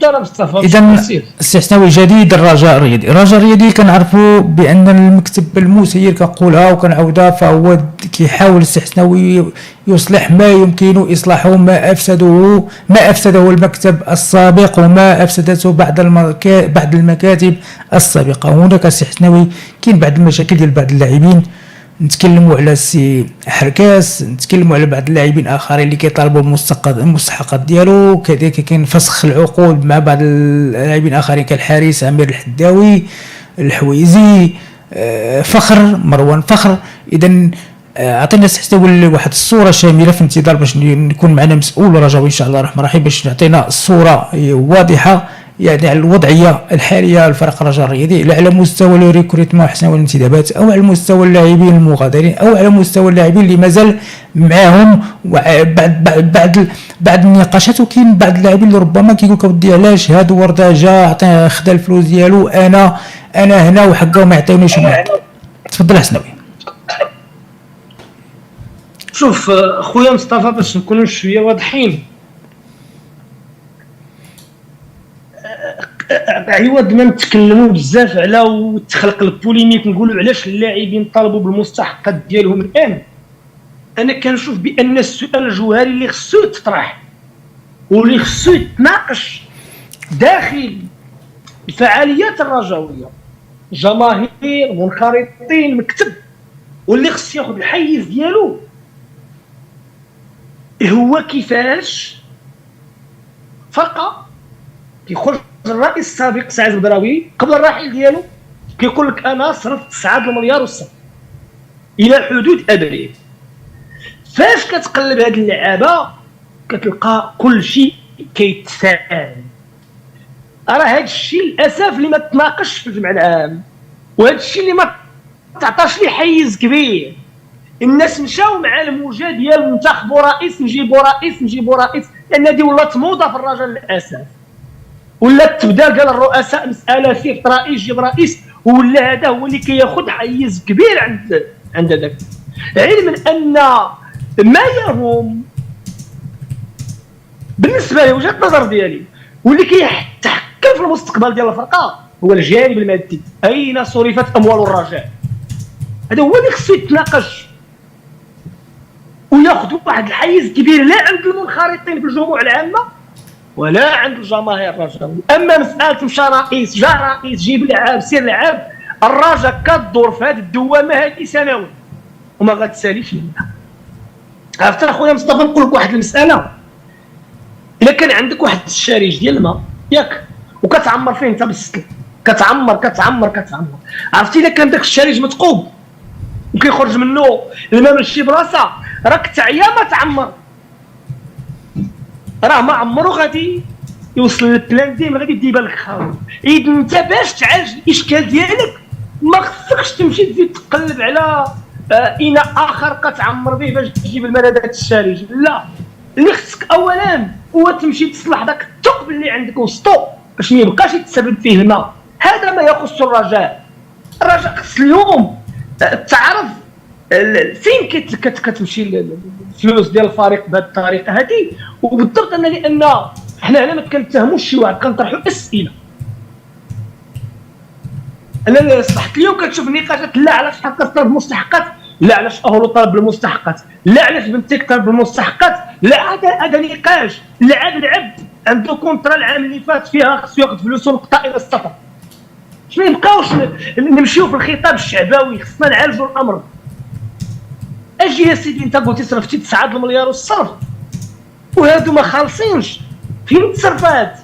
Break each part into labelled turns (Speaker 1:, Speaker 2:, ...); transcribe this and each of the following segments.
Speaker 1: تفضل مصطفى.
Speaker 2: اذا استثناوي جديد الرجاء الرياضي كنعرفوا بان المكتب المسير كنقولها وكنعاودها، فهو كيحاول استثناوي يصلح ما يمكن اصلاحه، ما افسده المكتب السابق وما افسدته بعض المكاتب السابقه. هناك استثناوي كاين بعض المشاكل ديال بعض اللاعبين، نتكلموا على السي حركاس، نتكلموا على بعض اللاعبين اخرين اللي كيطالبوا بالمستحقات ديالو، كذلك كاين فسخ العقود مع بعض اللاعبين اخرين كالحارس امير الحداوي، الحويزي، فخر مروان فخر. اذا عطينا استحسن واحد الصوره شامله في انتظار باش نكون معنا مسؤول رجاوي ان شاء الله الرحمن الرحيم باش يعطينا الصوره واضحه يعني على الوضعيه الحاليه للفريق الرجاء الرياضي، لا على مستوى الريكروتمون وحسن والانتدابات، او على مستوى اللاعبين المغادرين، او على مستوى اللاعبين اللي مازال معاهم بعد النقاشات. وكاين بعض اللاعبين اللي ربما كيقول لك ودي علاش هادو ورده جا عطيه خدا الفلوس ديالو، انا هنا وحقه ما يعطيونيش. تفضل حسناوي.
Speaker 1: شوف خويا مصطفى باش نكونوا شويه واضحين، عوض ما نتكلموا بزاف على وتخلق البوليميك نقولوا علاش اللاعبين طالبوا بالمستحقات ديالهم الان، انا كنشوف بان السؤال الجوهري اللي خصو يتطرح واللي خصو يتناقش داخل الفعاليات الرجاويه، جماهير منخرطين مكتب، واللي خص ياخذ الحيز ديالو هو كيفاش فرقه كيخرج الرئيس السابق سعد البدراوي قبل الرحيل ديالو كيقول لك انا صرفت 9 المليار ونص الى حدود ابريل. فاش كتقلب هاد اللعابه كتلقى كل شيء كيتسال. راه هاد الشيء للاسف اللي ما تناقش في الجمع العام، وهاد الشيء اللي ما تعطاش ليه حيز كبير. الناس مشاو مع الموجه ديال ننتخبوا رئيس نجيبوا رئيس، لان هذه ولات موضه في الرجاء للاسف، ولات تبدا قال الرؤساء مساله صيفط رئيس جيب رئيس، ولا هذا هو اللي كياخذ حيز كبير عند هذاك. علما ان ما يهم بالنسبه لي وجهه النظر ديالي واللي كيتحكم في المستقبل ديال الفرقه هو الجانب المادي، اين صرفت اموال الرجاء. هذا هو اللي خصو يتناقش وياخذ واحد الحيز كبير لا عند المنخرطين في الجموع العامه ولا عند الجماهير الرجاويه. اما مساله مشى رئيس جا رئيس جيب لعاب سير لعاب، الرجاء كدور في هذه الدوامه هذه سنوات وما غتساليش منها. عرفت اخويا مصطفى نقول لك واحد المساله، الا كان عندك واحد الشارج ديال الماء ياك وكتعمر فيه انت بالسطل كتعمر عرفتي الا كان داك الشارج مثقوب وكيخرج منه الماء من شي بلاصه راك تعيا ما تعمر، راه ما عمرو غادي يوصل للبلان ديما غادي يبان لك خاوي. اذا انت باش تعالج الاشكال ديالك ما خصكش تمشي تزيد تقلب على اناء اخر كتعمر به باش تجيب الماء هذاك الشارج، لا. اللي خصك اولا هو تمشي تصلح داك الثقب اللي عندك وسطو باش ما يبقاش يتسبب فيه الماء. هذا ما يخص الرجاء خص اليوم تعرف فين كتمشي الفلوس ديال الفريق بهذه الطريقه هذه. وبالضبط لان حنا هنا ما كنتهموش شي واحد، كنطرحوا اسئله. انا صحت اليوم كتشوف النقاشات لا علاش حق طلب المستحقات، لا علاش اهلو طلب المستحقات، لا علاش بنتك طلب المستحقات، لا هذا نقاش. العبد عنده كونترا العام اللي فات فيها خصو ياخذ فلوسه ونقطع الى السطر. ما يبقاوش نمشيو في الخطاب الشعبوي، خصنا نعالجوا الامر. اجي يا سيدي انت قلتي صرفتي 9 المليار والصرف وهادو ما خالصينش، فين تصرفات؟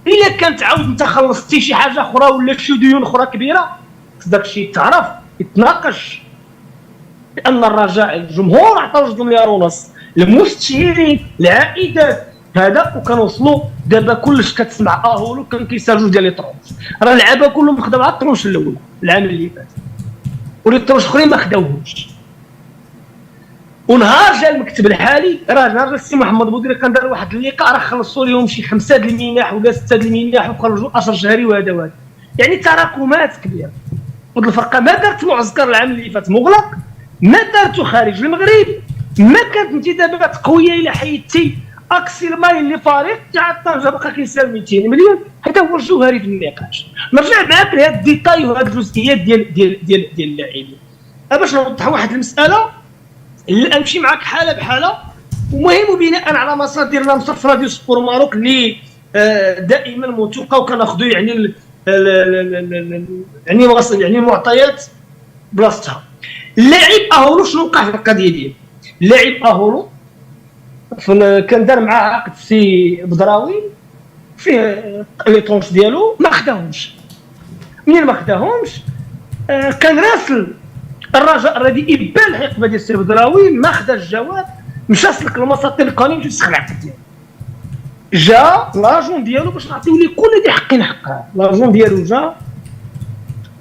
Speaker 1: الا كانت عاود انت خلصتي شي حاجه اخرى ولا شي ديون اخرى كبيره خص داكشي يتعرف يتناقش. لان الرجاء الجمهور عطاو 2 مليار ونص، المستشيرين العائدات هذا وكنوصلوا دابا كلش كتسمع اهولو كان كيسال 2 ديال لي طروش، راه اللعابه كلهم خداو على الطروش الاول العام اللي فات ولي طروش اخرين ما خداوهمش. ونهار جا المكتب الحالي راه نهار السي محمد بودري كان دار واحد اللقاء راه خلصوا لهم شي 5 د المناح ولا 6 د المناح وخرجوا اجر شهري وهذا يعني تراكمات كبيره. ود الفرقه ما دارت معسكر العام اللي فات مغلق، ما دارتو خارج المغرب، ما كانت انتدابات قويه الى حيدتي اكسي الماي اللي فارق تاع طنجه بقى كيساوي 200 مليون. هذا هو الجوهري في النقاش. نرجع معاك لهاد الديتاي وهاد الجزئيات ديال اللاعبين باش نوضح واحد المساله اللي امشي معاك حاله بحاله. ومهم وبناء على مصادرنا مصرف راديو سبور ماروك اللي دائما موثوقه وكناخذوا يعني يعني المعطيات بلاصتها. اللاعب اهولو شنو وقع في القضيه ديالو؟ اللاعب اهولو كان دار معاه عقد سي بدراوي فيه لي طونش ديالو ما خداهمش. منين ما خداهمش كان راسل الرجاء الذي يبان الحقبه ديال السي بدراوي ما خدا الجواب، مشى سلك المساطيل القانونيه وفسخ العقد ديالو. جا لاجون ديالو باش نعطيو ليه كل ذي حق حقها. لاجون ديالو جا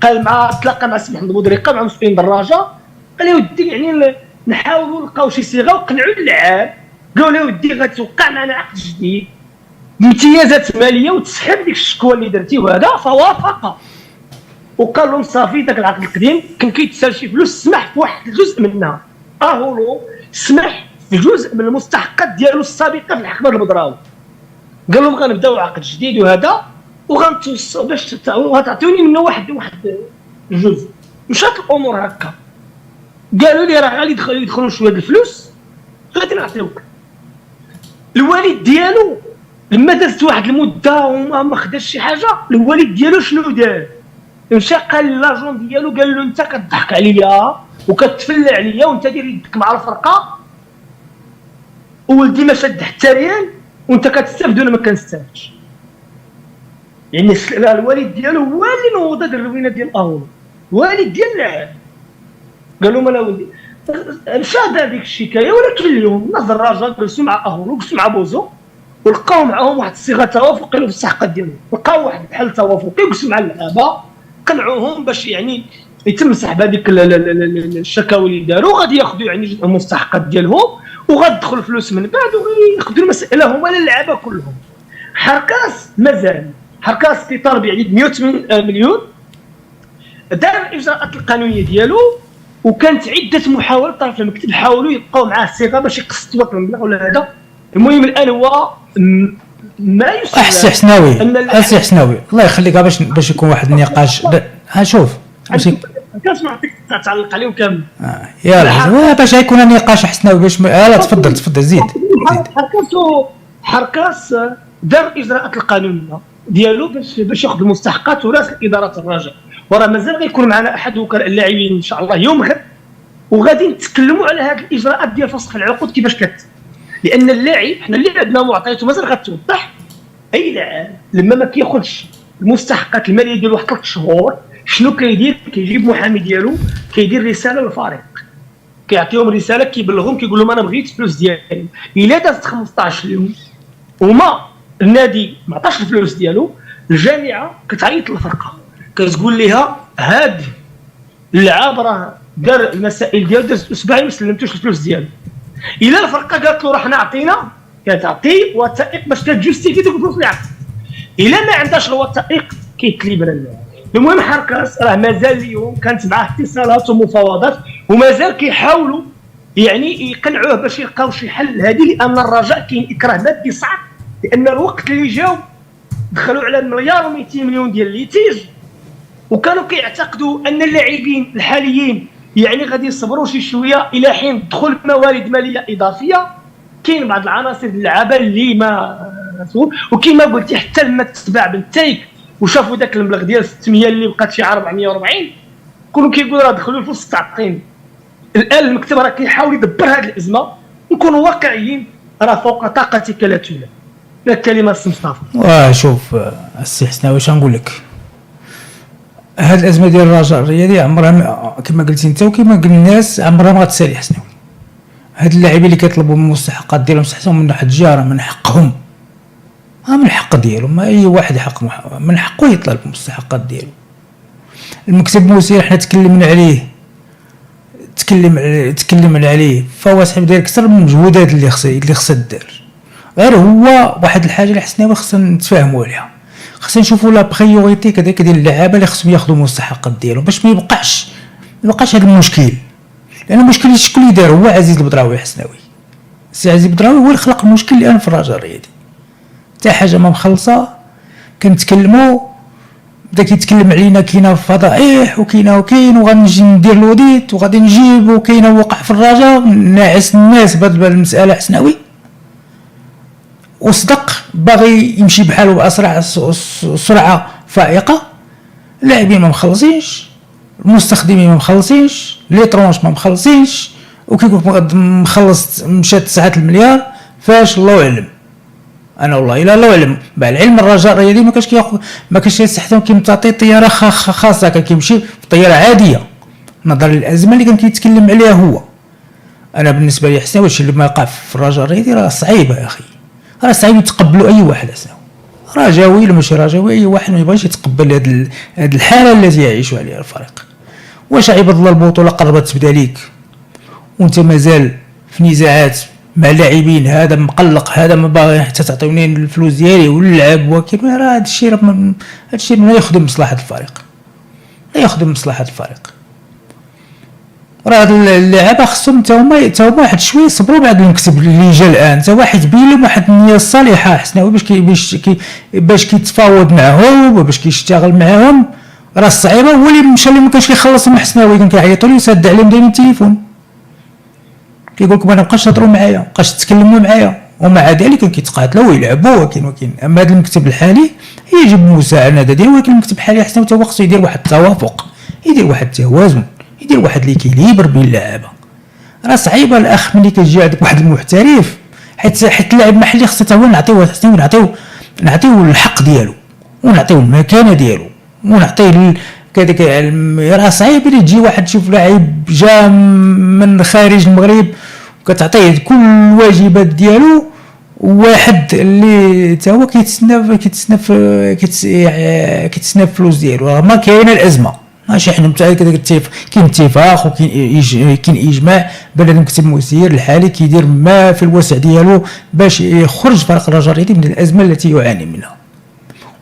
Speaker 1: قال تلاقى مع سي محمد بودريقه مع مسؤولين دراجه، قال له ودي يعني نحاولوا نلقاو شي صيغه وقنعوا اللعاب. قالوا له ودي غتوقع معنا عقد جديد بامتيازات ماليه وتسحب ديك الشكوى اللي درتي وهذا. فوافق وقال لهم صافي داك العقد القديم كان كيتسال شي فلوس سمح في واحد الجزء منها. اهولو سمح في جزء من المستحقات ديالو السابقه في الحقبه البدراوي. قال لهم غنبداو عقد جديد وهذا وغنتوصلوا باش غتعطيوني منه واحد الجزء. مشات الامور هكا، قالوا لي راه غادي يدخلوا شويه الفلوس غادي نعطيوك. الوالد ديالو لما دازت واحد المده وما خداش شي حاجه، الوالد ديالو شنو دار؟ مشى قال لاجون ديالو قال له انت كتضحك عليا وكتفلى عليا وانت دير يدك مع الفرقه وولدي ما شاد حتى ريال وانت كتستافد وانا ما كنستافدش. يعني الوالد ديالو هو اللي نوض هاد الروينه ديال اهولو، الوالد ديال اللاعب. قال لهم انا ولدي مشى دار ديك الشكايه. ولكن اليوم ناس الرجاء جلسوا مع اهولو جلسوا مع بوزو ولقاو معاهم واحد الصيغه توافقيه في الصحقات ديالهم، لقاو واحد الحل توافقي وجلسوا مع اللعابه قنعوهم باش يعني يتم سحب هذيك الشكاوي اللي داروا. غادي ياخذوا يعني المستحقات ديالهم وغتدخل فلوس من بعد وياخذوا المساله هما اللعابه كلهم. حركاس مازال حركاس كيطالب يعني ب 180 مليون. دار الاجراءات القانونيه ديالو وكانت عده محاولات طرف المكتب حاولوا يلقاو معاه صيغه باش يقسطوا المبلغ ولا هذا. المهم الان هو ما يسمى
Speaker 2: السي حسناوي الله يخليك باش يكون واحد النقاش. ها شوف
Speaker 1: كنسمع فيك تعلق عليهم كامل.
Speaker 2: يلا باش يكون نقاش حسناوي باش لا تفضل زيد.
Speaker 1: حركاس دار الاجراءات القانونيه ديالو باش ياخذ المستحقات وراسل اداره الرجاء. وراه مازال غيكون معنا احد وكلاء اللاعبين ان شاء الله يوم غد وغادي نتكلموا على هذه الاجراءات ديال فسخ العقود كيفاش كت. لان اللاعب حنا اللي عندنا معطيات ومازال غتوضح. اي لاعب لما ما كياخذش المستحقات الماليه ديال واحد 3 شهور شنو كيدير؟ كيجيب محامي ديالو كيدير رساله للفريق، كيعطيهم رساله كيبلغهم كيقول لهم انا بغيت الفلوس ديالي. الا دازت 15 يوم وما النادي ما عطاش الفلوس ديالو، الجامعه كتعيط للفرقه كتقول لها هاد اللعاب راه دار المسائل ديالو داز اسبوعين ما سلمتوش الفلوس ديالو. الا الفرقه قالت له راه حنا عطينا كتعطي وثائق باش تجوستيفي ديك الفلوس اللي عطي. الا ما عندهاش الوثائق كيتليبر اللاعب. المهم حركاس راه مازال اليوم كانت معاه اتصالات ومفاوضات ومازال كيحاولوا يعني يقنعوه باش يلقاو شي حل هذه. لان الرجاء كاين اكراه مادي صعب، لان الوقت اللي جاو دخلوا على 1.2 مليار ديال الليتيج وكانوا كيعتقدوا ان اللاعبين الحاليين يعني غادي يصبروا شي شويه الى حين دخول موارد ماليه اضافيه. كاين بعض العناصر اللعابه اللي ما وكما قلتي حتى لما تتباع بالتايك وشافوا داك المبلغ ديال 600 اللي بقات شي 440 كلهم كيقولوا راه دخلوا الفلوس تعطين. الان المكتب راه كيحاول يدبر هذه الازمه. نكونوا واقعيين راه فوق طاقتك لا تولى. لا الكلمه السي مصطفى.
Speaker 2: شوف السي حسناوي واش نقول لك، هاد الازمه ديال الرجاء الرياضي عمرها كما قلتي انت وكما قال الناس عمرها ما غتسالي حسناوي. هاد اللاعبين اللي كيطلبوا من المستحقات ديالهم صحتهم من واحد الجهه من حقهم، من الحق ديالهم. ما اي واحد حق من حقه يطلب المستحقات ديالو. المكتب موسير حنا تكلمنا عليه تكلمنا عليه فهو صاحب داير اكثر من المجهودات اللي خصها دار. غير هو واحد الحاجه اللي حسنا خصنا نتفاهموا عليها، خصنا نشوفوا لا بريوريتي كذلك ديال اللعابه اللي خصهم ياخذوا المستحقات ديالهم باش ما يبقاش هذا المشكل. لان المشكل شكون اللي دار؟ هو عزيز البدراوي حسناوي. السي عزيز بدراوي هو اللي خلق المشكل الان في الرجاء الرياضي. حتى حاجه ما مخلصه كنتكلموا، بدا كيتكلم علينا كاينه فضائح وكاينه وكاين وغنجي ندير لوديت وغادي نجيب وكاينه وقع في الرجاء، ناعس الناس بهاد المساله حسناوي، وصدق باغي يمشي بحاله باسرع سرعه فائقه. اللاعبين ما مخلصينش، المستخدمين ما مخلصينش، لي طرونش ما مخلصينش، وكيقول مخلص مشات 9 المليار فاش الله اعلم. انا والله الا الله اعلم. مع العلم الرجاء الرياضي ما كانش كياخذ، ما كانش يستحسن كيمتعطي طياره خاصه، كان كيمشي بطياره عاديه نظرا للازمه اللي كان كيتكلم عليها هو. انا بالنسبه لي حسنا واش اللي ما يقع في الرجاء الرياضي راه صعيبه يا اخي، راه صعيب يتقبلوا اي واحد حسنا رجاوي ولا ماشي رجاوي، اي واحد ما يبغيش يتقبل هذه الحاله التي يعيش عليها الفريق. واش عباد الله البطوله قربت تبدا ليك وانت مازال في نزاعات مع لاعبين، هذا مقلق هذا ما باغي حتى تعطيوني الفلوس ديالي ونلعب وكيف، راه هذا الشيء ما يخدم مصلحه الفريق، لا يخدم مصلحه الفريق. راه اللعابه خصهم تا هما واحد شويه يصبروا بعد المكسب اللي جا الان، تا واحد يبين لهم واحد النيه الصالحه حسناوي باش كيتفاوض معهم وباش كيشتغل معاهم. راه الصعيبه هو اللي مشى اللي ما كانش كيخلصهم حسناوي، كان كيعيطوا لي وساد عليهم دايما التليفون كيقول لكم انا مابقاش تهضروا معايا، مابقاش تتكلموا معايا، ومع ذلك كيتقاتلوا ويلعبوا وكاين. اما هذا المكتب الحالي يجب المساعده ديالو، ولكن المكتب الحالي حسنا حتى هو خصو يدير واحد التوافق، يدير واحد التوازن، يدير واحد ليكيليبر بين اللعابه. راه صعيبه الاخ ملي كيجي عندك واحد المحترف، حيت اللاعب المحلي خصو حتى هو نعطيوه الحق ديالو ونعطيوه المكانه ديالو ونعطيه كذاك. راه صعيب اللي تجي واحد تشوف لاعب جا من خارج المغرب وكتعطيه كل الواجبات ديالو، واحد اللي حتى هو كيتسنى فلوس ديالو. ما كاينه الازمه، ماشي حنا كاين اتفاق وكاين اجماع بان المكتب المسير الحالي كيدير ما في الوسع ديالو باش يخرج فريق الرجاء الرياضي من الازمه التي يعاني منها.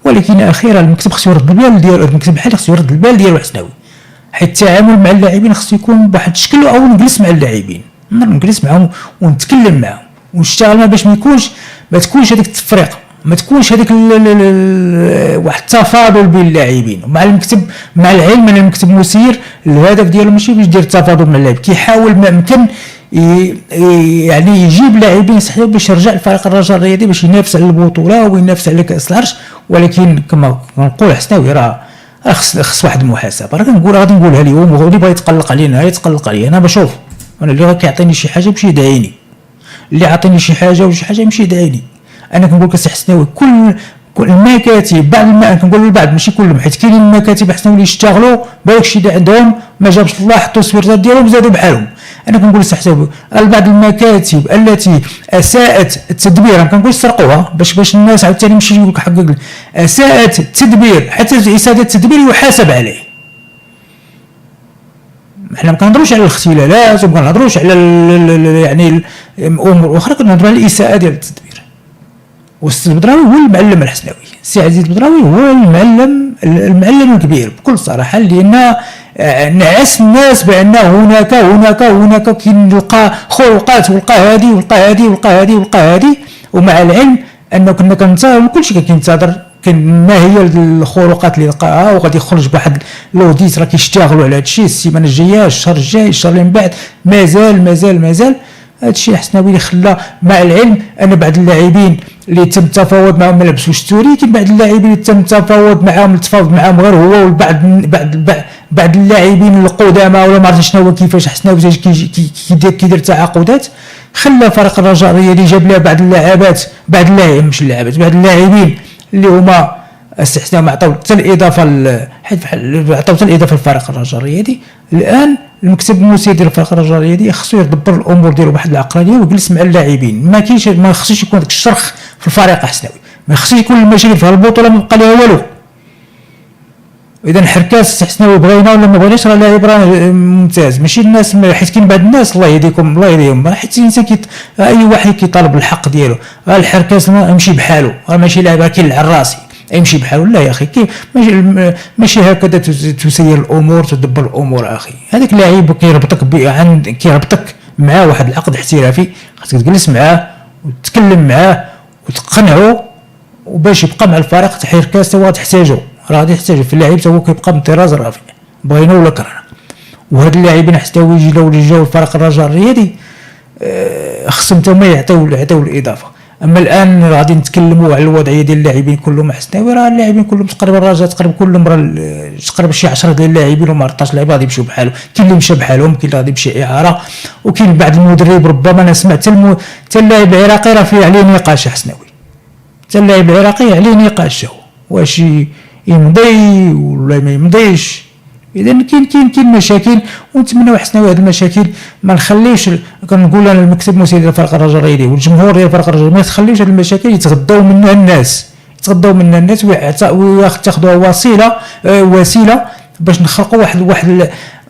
Speaker 2: ولكن اخيرا المكتب خصو يرد البال ديالو، المكتب الحالي خصو يرد البال ديالو حسناوي، حيت التعامل مع اللاعبين خصو يكون بواحد الشكل، او نجلس مع اللاعبين نجلس معهم ونتكلم معهم ونشتغل معهم باش ما تكونش هذيك التفرقه، ما تكونش هذيك واحد التفاضل بين اللاعبين ومع المكتب. مع العلم ان المكتب المسير الهدف ديالو ماشي باش يدير التفاضل مع اللاعب، كيحاول ما امكن يعني يجيب لاعبين صحيح باش يرجع الفريق الرجاء الرياضي باش ينافس على البطوله وينافس على كاس العرش. ولكن كما كنقول حسناوي راه خص واحد المحاسبه. راه كنقول غادي نقولها اليوم، وغادي بغا يتقلق علينا يتقلق عليا انا. بشوف انا اللي كيعطيني شي حاجه يمشي يدعيني، اللي عطيني شي حاجه وشي حاجه يمشي يدعيني. انا كنقول لك حسناوي كل المكاتب بعض كنقول البعض ماشي كلهم، حيت كاينين المكاتب حسناوي اللي يشتغلوا بالك شي اللي عندهم ما جابش الله حطوا السويرتات ديالهم وزادوا بحالهم. انا كنقول حسناوي بعض المكاتب التي اساءت التدبير، ما كنقولش سرقوها باش الناس عاوتاني ماشي يقول لك حقق، اساءت التدبير حتى اساءه التدبير يحاسب عليه. حنا ما كنهضروش على الاختلالات وما كنهضروش على يعني امور اخرى، كنهضروا على الاساءه ديال التدبير. والسي البدراوي هو المعلم الحسناوي، السي عزيز البدراوي هو المعلم الكبير بكل صراحه، لان نعس الناس بان هناك كنلقى خروقات ولقى هذه ولقى هذه ولقى هذه ولقى هذه. ومع العلم انه كنا كننتظر كلشي كينتظر ما هي الخروقات اللي لقاها، وغادي يخرج بواحد لوديت راه كيشتغلوا على هذا الشيء السيمانه الجايه، الشهر الجاي، الشهر اللي من بعد. مازال هذا الشيء حسناوي اللي خلى، مع العلم ان بعض اللاعبين اللي تم التفاوض معهم ما لبسوش التوري، كاين بعض اللاعبين اللي تم التفاوض معهم غير هو والبعض بعض اللاعبين القدامى ولا ما عرفت شنو هو كيفاش حسناوي كيدير تعاقدات. خلى فريق الرجاء الرياضي جاب له بعض اللاعبين اللي هما استحسنوا ما عطاو حتى الاضافه لفريق الرجاء الرياضي. الان المكتب المسير ديال فريق الرجاء الرياضي خصو يدبر الامور ديالو بواحد العقلانيه ويجلس مع اللاعبين. ما خصوش يكون داك الشرخ في الفريق حسناوي، ما خصوش يكون المشاكل في البطوله ما بقى لها والو. اذا حركاس حسناوي بغينا ولا ما بغيناش راه لاعب راه ممتاز، ماشي الناس حيت كاين بعض الناس الله يهديهم حيت الانسان اي واحد كيطالب الحق ديالو. الحركاس يمشي بحاله، راه ماشي لاعب كيلعب راسي يمشي بحاله. لا يا اخي ماشي هكذا تسير الامور تدبر الامور اخي. هذاك اللاعب كيربطك معاه واحد العقد احترافي، خاصك تجلس معاه وتتكلم معاه وتقنعه، وباش يبقى مع الفريق تحير كاس هو تحتاجه، راه غادي يحتاج في اللاعب هو كيبقى من الطراز الرفيع بغينا ولا كرهنا. وهاد اللاعبين حتى يجي لو جاو الفريق الرجاء الرياضي خصهم حتى هما يعطيو الاضافه. اما الان غادي نتكلموا على الوضعيه ديال اللاعبين كلهم حسناوي، راه اللاعبين كلهم تقريبا الرجاء تقريبا كلهم تقريبا شي 10 ديال اللاعبين ولا 14 لاعب غادي يمشيو بحالهم، كاين اللي مشى بحالهم، كاين اللي غادي يمشي اعاره، وكاين بعض المدرب ربما انا سمعت حتى اللاعب العراقي راه فيه عليه نقاش حسناوي، حتى اللاعب العراقي عليه نقاش هو واش يمضي ولا ما يمضيش. اذا كاين مشاكل، ونتمنوا حسناوي هذه المشاكل ما نخليوش. كنقول انا المكتب المسير ديال فريق الرجاء الرياضي والجمهور ديال فريق الرجاء ما تخليوش هذه المشاكل يتغداو منها الناس، وتاخذوها وسيله باش نخلقوا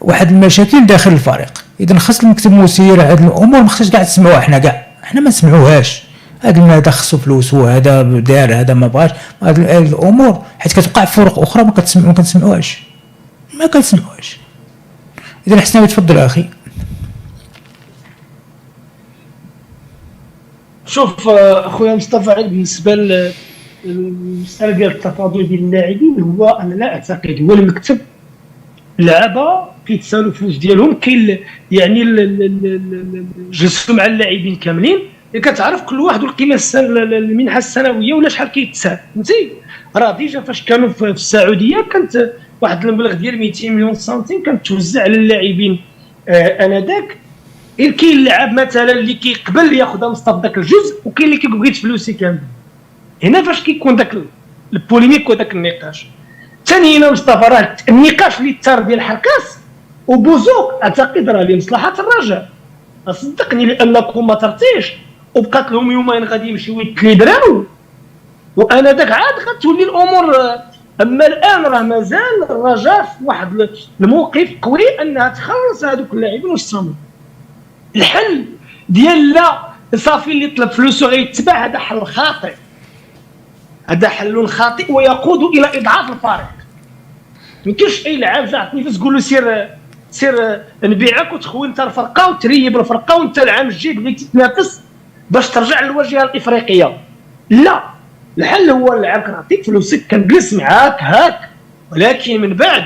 Speaker 2: واحد المشاكل داخل الفريق. اذا خاص المكتب المسير هذه الامور ما خصناش كاع تسمعوها، حنا ما نسمعوهاش. هذا خصو فلوس وهذا دار هذا ما بغاش، هذه الامور حيت كتوقع في فرق اخرى ما كنسمعوهاش. اذا حسناوي تفضل اخي.
Speaker 1: شوف اخويا مصطفى، بالنسبه للمساله ديال التفاضل ديال اللاعبين، هو انا لا اعتقد هو المكتب اللعابه كيتسالوا الفلوس ديالهم، كاين يعني جلسوا مع اللاعبين كاملين، كتعرف كل واحد القيمه المنحه السنويه ولا شحال كيتسال. فهمتي؟ راه ديجا فاش كانوا في السعوديه كانت واحد المبلغ ديال 200 مليون سنتيم كانت توزع على اللاعبين انذاك. كاين لاعب مثلا اللي كيقبل ياخذها مصطفى داك الجزء، وكاين اللي كيقول بغيت فلوسي كامل. هنا فاش كيكون داك البوليميك وداك النقاش. ثانيا مصطفى راه النقاش اللي ثار ديال حركاس وبوزوك اعتقد راه لمصلحه الرجاء، صدقني، لانكم ما ترتيش وبقات لهم يومين غادي يمشيو يتليبراو، وانا داك عاد غتولي الامور. اما الان راه مازال الرجاء في واحد الموقف قوي انها تخلص هذوك اللاعبين والصمم. الحل ديال لا صافي اللي طلب فلوسه غيتباع، هذا حل خاطئ، هذا حل خاطئ ويقود الى اضعاف الفريق. ما يمكنش اي لاعب جا عطني فلوس تقول له سير نبيعك وتخوي انت الفرقه وتريب الفرقه وانت العام الجاي بغيتي تنافس باش ترجع للواجهه الافريقيه. لا، الحل هو اللاعب كنعطيك فلوسك كنجلس معاك هاك، ولكن من بعد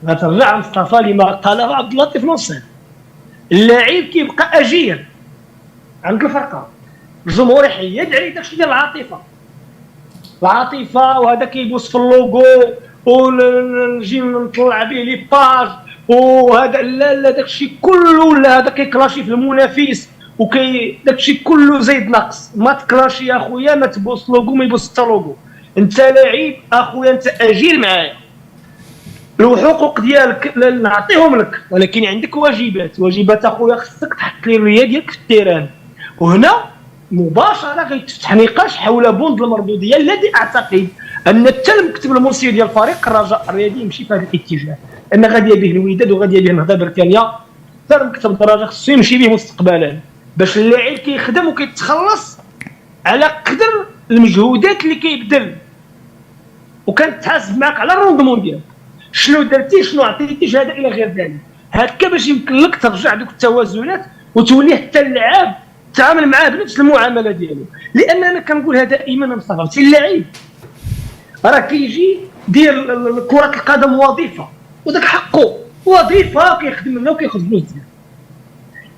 Speaker 1: غترجع مصطفى لما قاله عبد اللطيف نصر. اللاعب كيبقى اجير عند الفرقه، الجمهور يحيد عليه داكشي ديال العاطفه وهذا كيبوس في اللوغو ونجي نطلع به لي باج وهذا لا داكشي كله، ولا هذا كيكلاشي في المنافس داكشي كله زايد ناقص. ما تكلاشي يا خويا، ما تبوس لوغو، ما يبوس حتى لوغو. انت لاعب اخويا، انت اجير معايا، الحقوق ديالك نعطيهم لك، ولكن عندك واجبات اخويا، خصك تحط لي الريه ديالك في التيران. وهنا مباشره غيتفتح نقاش حول بوند المردوديه الذي اعتقد ان حتى المكتب المنصف ديال فريق الرجاء الرياضي يمشي في هذا الاتجاه، ان غادي به الوداد وغادي به النهضه بركانيه، حتى المكتب الرجاء خصو يمشي به مستقبلا باش اللاعب كيخدم وكيتخلص على قدر المجهودات اللي كيبذل، وكنتحاسب معك على الروندمون ديالك، شنو درتي شنو عطيتي شهاده الى غير ذلك. هكا باش يمكن لك ترجع دوك التوازنات وتولي حتى اللاعب تعامل معاه بنفس المعامله ديالو. لان انا كنقولها دائما مصطفى، اللاعب راه كيجي دير كره القدم وظيفه، وداك حقه وظيفه كيخدم منها وكياخذ فلوس ديالو.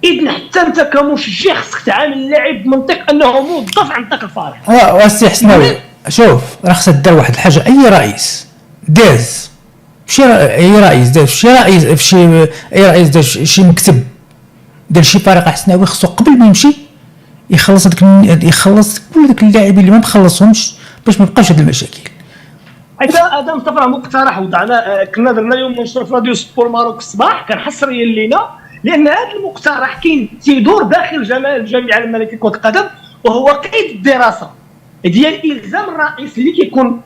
Speaker 1: اذن حتى انت كمشجع خصك تعامل اللاعب بمنطق انه موظف عند داك الفريق.
Speaker 2: واسي حسناوي، شوف راه خصها دار واحد الحاجه. اي رئيس داز اي رئيس داز شي مكتب دار شي فريق حسناوي، خصو قبل ما يمشي يخلص كل داك اللاعبين اللي ما مخلصهمش باش ما يبقاش هاد المشاكل.
Speaker 1: هذا مصطفى مقترح وضعنا، كنا درنا اليوم منشور في راديو سبور ماروك الصباح كان حصريا لينا، لان هذا المقترح كاين تيدور داخل الجامعه الملكيه لكره القدم، وهو قيد الدراسه ديال الزام الرئيس اللي كيكون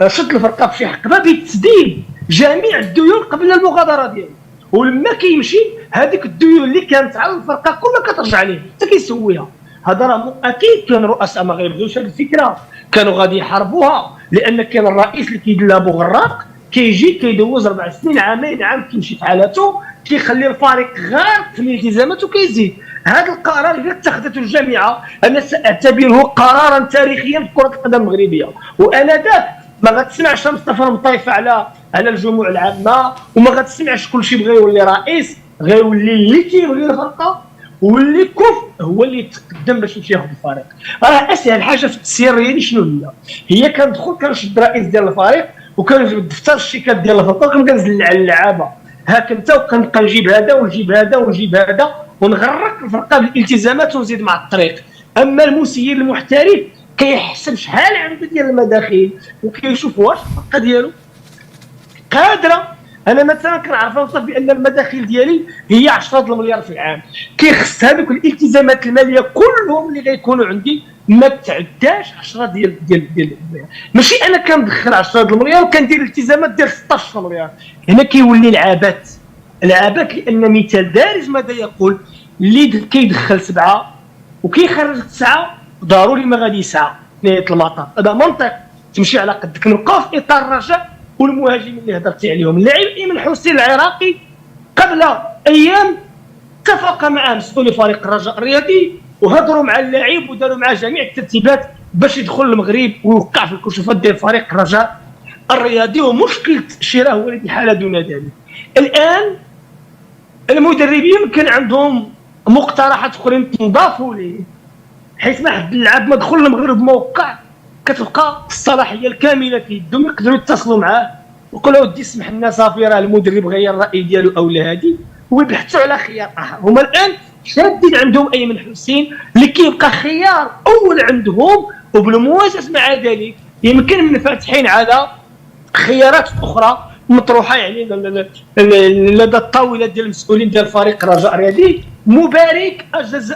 Speaker 1: شد الفرقه بشي حقبه بتسديد جميع الديون قبل المغادره ديالو، ولما كيمشي هذيك الديون اللي كانت على الفرقه كلها كترجع ليه حتى كيسويها. هذا راه اكيد كان رؤساء ما غيبغيوش هذه الفكره، كانوا غادي يحاربوها، لان كان الرئيس اللي كيدير ابو غراق كيجي كيدوز 4 سنين عامين عام كيمشي في حالته، كيخلي الفريق غارق في الالتزامات وكيزيد. هذا القرار اذا اتخذته الجامعه انا ساعتبره قرارا تاريخيا في كره القدم المغربيه. وانا ذاك ما غتسمعش مصطفى المطيف على الجموع العامه، وما غتسمعش كلشي بغى يولي رئيس، غيولي اللي كيبغي الفرقه واللي كف هو اللي يتقدم باش يمشي ياخذ الفريق. راه اسهل حاجه في التسيير الرياضي شنو هي كندخل كنشد رئيس ديال الفريق وكنجيب دفتر الشيكات ديال الفرقه وكنزل على اللعابه هاك انت، وكنبقى نجيب هذا ونجيب هذا ونجيب هذا ونغرق الفرقه بالالتزامات ونزيد مع الطريق. اما المسير المحترف كيحسب شحال عنده ديال المداخيل وكيشوف واش الفرقه ديالو قادره. انا مثلا كنعرف نوصف بان المداخيل ديالي هي 10 المليار في العام، كيخص هذوك الالتزامات الماليه كلهم اللي غيكونوا عندي ما تعداش 10 ديال ماشي انا كندخل 10 المليار وكندير التزامات ديال 16 مليار. هنا كيولي العبث لان مثال دارج ماذا يقول اللي كيدخل 7 وكيخرج 9 ضروري ما غادي يسعى نهايه المطاف. هذا منطق تمشي على قدك. نبقاو في اطار الرجاء والمهاجمين اللي هضرتي عليهم. اللاعب ايمن حسين العراقي قبل ايام اتفق مع مسؤولي فريق الرجاء الرياضي وهضروا مع اللاعب وداروا معاه جميع الترتيبات باش يدخل المغرب ويوقع في الكشوفات ديال فريق الرجاء الرياضي. ومشكله شراء ولد الحاله دون ذلك. الان المدربين كان عندهم مقترحات اخرين تنضافوا ليه، حيث ما حد اللاعب ما دخل المغرب موقع كتبقى الصلاحيه الكامله في يدهم، يقدروا يتصلوا معاه ويقولوا ودي اسمح لنا صافي راه المدرب غير الراي ديالو او لا هادي، ويبحثوا على خيار اخر. هما الان شادين عندهم ايمن حسين اللي كيبقى خيار اول عندهم، وبالمواجهه مع ذلك يمكن منفتحين على خيارات اخرى مطروحه يعني لدى الطاوله ديال المسؤولين ديال فريق الرجاء الرياضي. مبارك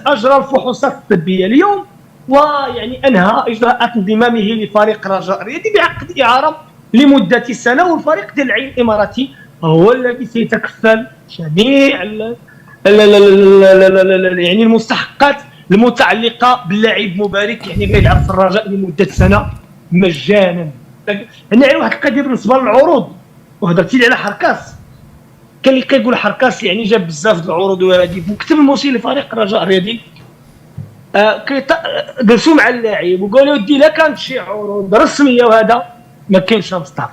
Speaker 1: اجرى الفحوصات الطبيه اليوم ويعني انهى اجراءات انضمامه لفريق الرجاء الرياضي بعقد اعاره لمده سنه، والفريق ديال العين الاماراتي هو الذي سيتكفل جميع يعني المستحقات المتعلقه باللاعب مبارك، يعني غيلعب في الرجاء لمده سنه مجانا. هنا واحد القضيه بالنسبه للعروض، وهضرتي لي على حركاس، كان اللي كيقول حركاس يعني جاب بزاف د العروض وهذه، وكتب الموسيقى لفريق الرجاء الرياضي جلسوا مع اللاعب وقالوا ودي لا كانت شي عروض رسميه وهذا ما كاينش مصطفى.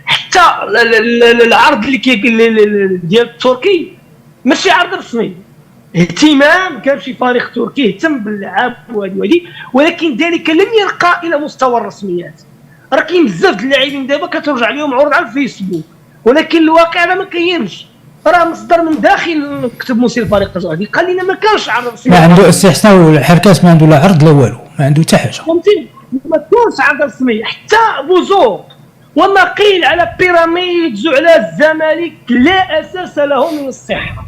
Speaker 1: حتى العرض اللي ديال التركي ماشي عرض رسمي، اهتمام كان شي فريق تركي اهتم باللعاب وهذه، ولكن ذلك لم يرقى الى مستوى الرسميات. راه كاين بزاف د اللاعبين دابا كترجع لهم عروض على الفيسبوك، ولكن الواقع راه ما كاينش. راه مصدر من داخل مكتب مسير الفريق الرجاء قال لنا ما كانش عرض رسمي.
Speaker 2: ما عنده استحسان الحركاس، ما عنده لا عرض لا والو، ما عنده حتى حاجه.
Speaker 1: فهمتي؟ ما كانش عرض رسمي. حتى بوزوق وما قيل على بيراميدز وعلى الزمالك لا اساس له من الصحه.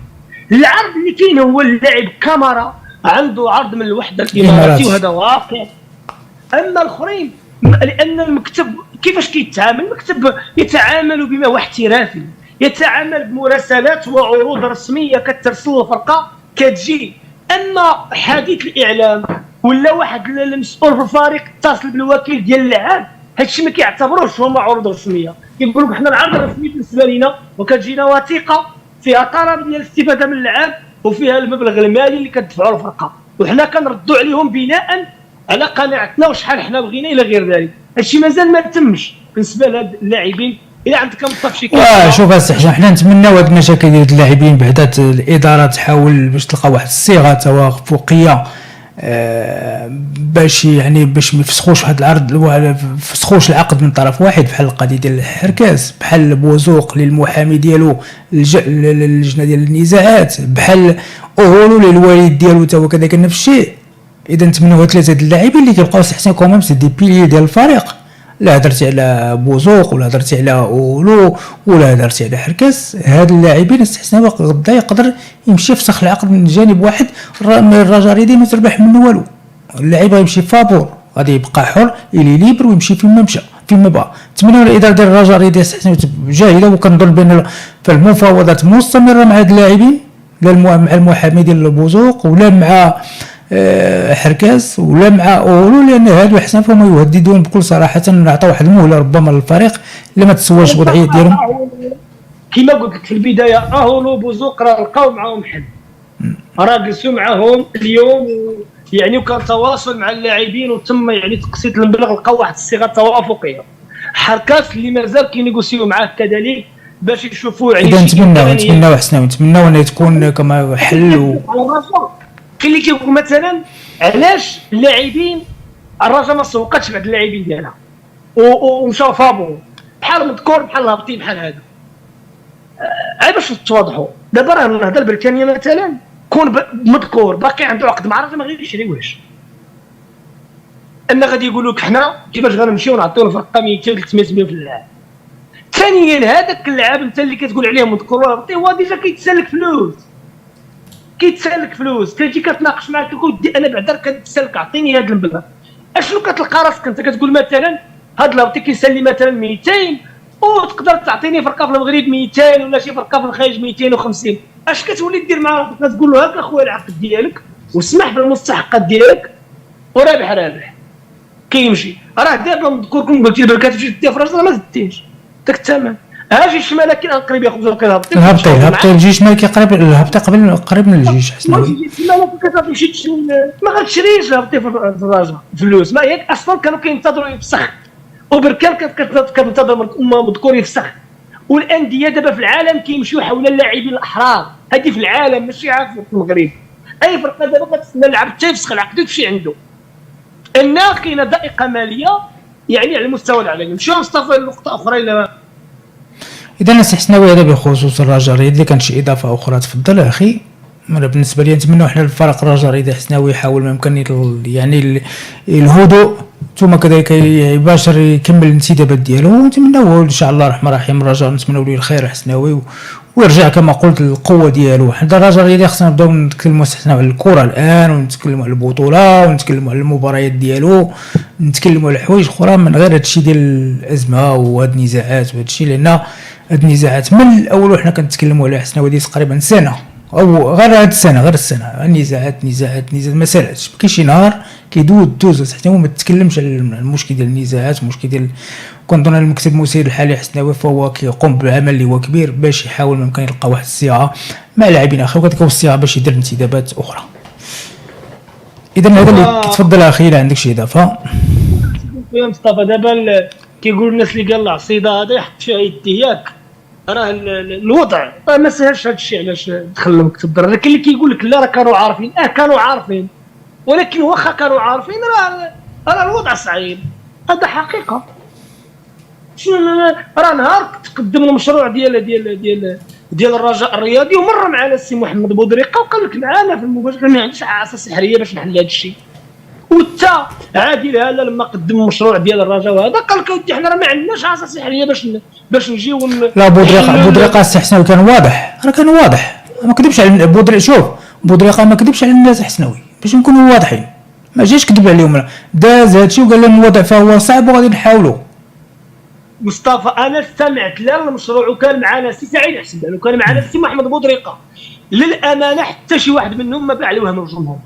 Speaker 1: العرض اللي كاين هو اللاعب كاميرا عنده عرض من الوحده الاماراتي وهذا واقع. اما الاخرين لان المكتب كيفاش كيتعامل؟ المكتب يتعامل بما هو احترافي، يتعامل بمراسلات وعروض رسميه كترسل الفرقه كتجي. اما حديث الاعلام ولا واحد المسؤول في الفريق اتصل بالوكيل ديال اللعاب، هادشي ما كيعتبروش هما عروض رسميه. كيقول لك حنا العرض الرسمي بالنسبه لنا وكتجينا وثيقه فيها طلب ديال الاستفاده من اللعاب وفيها المبلغ المالي اللي كتدفعوا الفرقه، وحنا كنردوا عليهم بناء على قناعتنا وشحال حنا بغينا الى غير ذلك. هادشي مازال ما تمش بالنسبه لهاد اللاعبين. الا عندك مصطفى شي
Speaker 2: شوف الصح حنا نتمناو هاد المشاكل ديال اللاعبين بعدا الاداره تحاول باش تلقى واحد الصيغه توافقيه باش يعني باش ما يفسخوش واحد العرض، ما يفسخوش العقد من طرف واحد، بحال القضيه ديال الحركاس، بحال بوزوق للمحامي ديالو اللجنه ديال النزاعات، بحال اوغولو للوالد ديالو تا هو كذلك نفس الشيء. اذا نتمنوا ثلاثه اللاعبين اللي كيبقاو استحسان كومام سي دي بيلي ديال الفريق. لا هضرتي على بوزوق ولا هضرتي على اولو ولا هضرتي على حركاس، هاد اللاعبين استحسان غدا يقدر يمشي يفسخ العقد من جانب واحد، الرجاء الرياضي ما تربح منه والو. اللاعب غيمشي فابور، غادي يبقى حر الي ليبر ويمشي فيما مشى فيما بغى. نتمنوا الاداره ديال الرجاء الرياضي استحسان جاهده، وكنظن بان فالمفاوضات مستمره مع هاد اللاعبين، لا مع المحامي ديال بوزوق ولا مع حركاس ولا مع اولو، لان هادو حسن فهم يهددون بكل صراحه نعطيو واحد المهله ربما للفريق الا ما تسواش الوضعيه ديالهم.
Speaker 1: كما قلت لك في البدايه اولو بوزوق راه لقاو معاهم حل، راه جلسوا معاهم اليوم يعني وكان تواصل مع اللاعبين وتم يعني تقسيط المبلغ، لقاو واحد الصيغه توافقيه. حركات اللي مازال كينيغوسيو معاه كذلك باش يشوفوا يعني
Speaker 2: اذا نتمناو حسناوي، نتمناو ان تكون كما حل
Speaker 1: كاين اللي كيقول مثلا علاش اللاعبين الرجاء ما سوقتش بعد اللاعبين ديالها ومشاو فابو بحال مذكور بحال هابطين بحال هذا. باش تواضحوا دابا راه النهضه البريطانيه مثلا كون مذكور باقي عنده عقد مع الرجاء ما غيشريوهش. ان غادي يقولوا لك حنا كيفاش غنمشيو نعطيو الفرقه 200 300 مليون في اللاعب. ثانيا هذاك اللاعب انت اللي كتقول عليه مذكور هو ديجا كيتسالك فلوس، كتجي كتناقش معاك كتقول انا بعدا كنتسالك عطيني هذا المبلغ. اشنو كتلقى راسك انت كتقول مثلا هذا الهبطي كيسالي مثلا 200 وتقدر تعطيني فرقه في المغرب 200 ولا شي فرقه في الخارج 250. اش كتولي دير مع راسك؟ كتقول له هاك اخويا العقد ديالك واسمح بالمستحقات ديالك ورابح كيمشي. راه دابا مذكوركم قلتي دابا كتمشي دير في راسك ما زدتيش داك الثمن. هاجي الشمال كاين قريب ياخذ
Speaker 2: الهبطي الجيش ما كيقرب الهبطي قريب من الجيش حسناوي.
Speaker 1: ما مشيتش ما غتشريش الهبطي في الرجاء فلوس. ما ياك اصلا كانوا كينتظروا يفسخ وبركان كتنتظر مذكور يفسخ. والانديه دابا في العالم كيمشيو حول اللاعبين الاحرار. هذه في العالم ماشي عارف في المغرب. اي فرقه دابا كتسنى اللاعب حتى يفسخ العقد تمشي عنده. ان كاينه ضائقه ماليه يعني على المستوى العالمي. مشيو مصطفى لنقطه اخرى الى
Speaker 2: اذا السي حسناوي هذا بخصوص الرجاء الرياضي. اذا كانت شي اضافه اخرى تفضل اخي. انا بالنسبه لي نتمنوا حنا الفريق الرجاء الرياضي حسناوي يحاول ما يمكن يعني الهدوء ثم كذلك يباشر يكمل الانتدابات ديالو. ونتمنوا ان شاء الله الرحمن الرحيم الرجاء نتمنوا له الخير حسناوي ويرجع كما قلت للقوه ديالو. حنا الرجاء الرياضي خصنا نبداو نتكلموا حنا على الكره الان ونتكلموا على البطوله ونتكلموا على المباريات ديالو نتكلموا على حوايج اخرى من غير هادشي ديال الازمه وهاد النزاعات وهاد الشيء. لان هاد النزاعات من الاول وحنا كنتكلموا على حسناوي ديال تقريبا سنه او غير هاد السنه غير السنه نزاعات ما سالاتش. كاين شي نهار دوز حتى هو ما تتكلمش على المشكل ديال النزاعات المشكل ديال. كنظن المكتب المسير الحالي حسناوي فهو كيقوم بالعمل اللي هو كبير باش يحاول ممكن يلقى واحد الصياغه مع لاعبين اخرين وكتكون الصياغه باش يدير انتدابات اخرى. اذا هذا اللي كتفضل اخي الا عندك شي اضافه.
Speaker 1: يا مصطفى دابا كيقول الناس اللي قال العصيده هذا يحط فيها يديه ياك راه الوضع ما سهلش هذا الشيء. علاش دخل المكتب الدراري؟ لكن اللي كيقول لك لا راه كانوا عارفين كانوا عارفين ولكن واخا كانوا عارفين راه الوضع صعيب. هذا حقيقه. شنو راه نهار تقدم المشروع ديال الرجاء الرياضي ومر معنا السي محمد بودريقه وقال لك معانا في المباشر ما عنديش عصا سحريه باش نحل هذا الشيء. وتا عادل هذا لما قدم المشروع ديال الرجاء وهذا قال لك اودي حنا راه ما عندناش عصا سحريه باش نجيو
Speaker 2: لا بودريقه السي حسناوي كان واضح. راه كان واضح ما كذبش على بودريقه ما كذبش على الناس حسناوي باش نكونوا واضحين. ما جاش كذب عليهم داز هادشي وقال لهم الوضع فهو صعب وغادي نحاولوا.
Speaker 1: مصطفى انا استمعت للمشروع وكان معنا السي سعيد حسن وكان معنا السي محمد بودريقه. للامانه حتى شي واحد منهم ما باع عليه وهم الجمهور.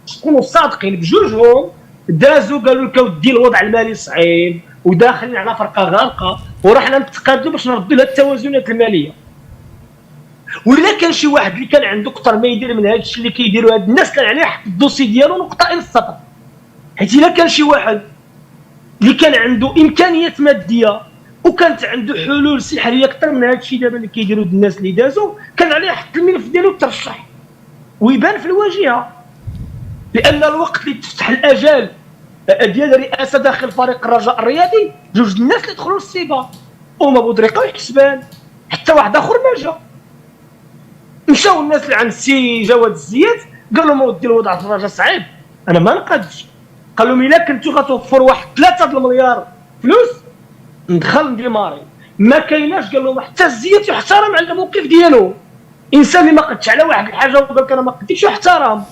Speaker 1: تكونوا صادقين بجوجهم دازوا قالوا لك ودي الوضع المالي صعيب وداخلين على فرقه غارقه ورحنا نتقادلوا باش نردوا لها التوازنات الماليه. ولا كان شي واحد اللي كان عنده كثر ما يدير من هذا الشيء اللي كيديروا هاد الناس كان عليه حط الدوسي ديالو نقطه الى السطر. حيت الا كان شي واحد اللي كان عنده امكانيات ماديه وكانت عنده حلول سحريه اكثر من هذا الشيء دابا اللي كيديروا الناس اللي دازوا كان عليه يحط الملف ديالو وترشح ويبان في الواجهه. لان الوقت اللي تفتح الاجال ديال الرئاسه داخل فريق الرجاء الرياضي جوج الناس اللي دخلوا للسباق هما بودريقه وحسبان. حتى واحد اخر ما جا. مشاو الناس اللي عند السي جواد الزيات قال لهم ودي الوضع في الرجاء صعيب انا ما نقدش. قال لهم الا كنتو غتوفروا واحد 3 المليار فلوس ندخل ديماري. ما كايناش. قال لهم حتى الزيات يحترم على الموقف ديالو. انسان اللي ما قدش على واحد الحاجه وقال لك انا ما قديتش يحترم.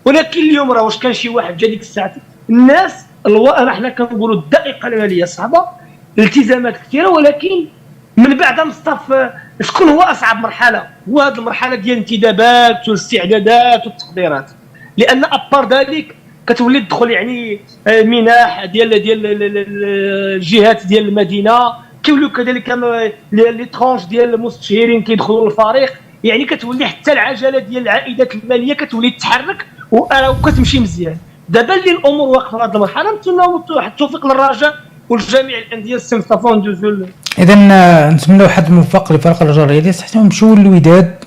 Speaker 1: ولكن اليوم راه واش كان شي واحد جا ديك الساعه الناس حنا كنقولوا الضائقه الماليه صعبه الالتزامات كثيره. ولكن من بعد مصطفى شكون هو اصعب مرحله؟ هو هذه المرحله ديال الانتدابات والاستعدادات والتحضيرات. لان ابار ذلك كتولي تدخل يعني منح ديال الجهات ديال المدينه كيوليو كذلك لي ترونش ديال المستشارين كيدخلوا للفريق. يعني كتولي حتى العجله ديال العائدات الماليه كتولي تتحرك وكتمشي مزيان. دابا اللي الامور واقفه في هذه المرحله، نتمنوا التوفيق للرجاء والجميع الانديه الصنفافون دوزو.
Speaker 2: اذا نتمنوا حد موفق لفريق الرجاء الرياضي، حتى نمشيو للوداد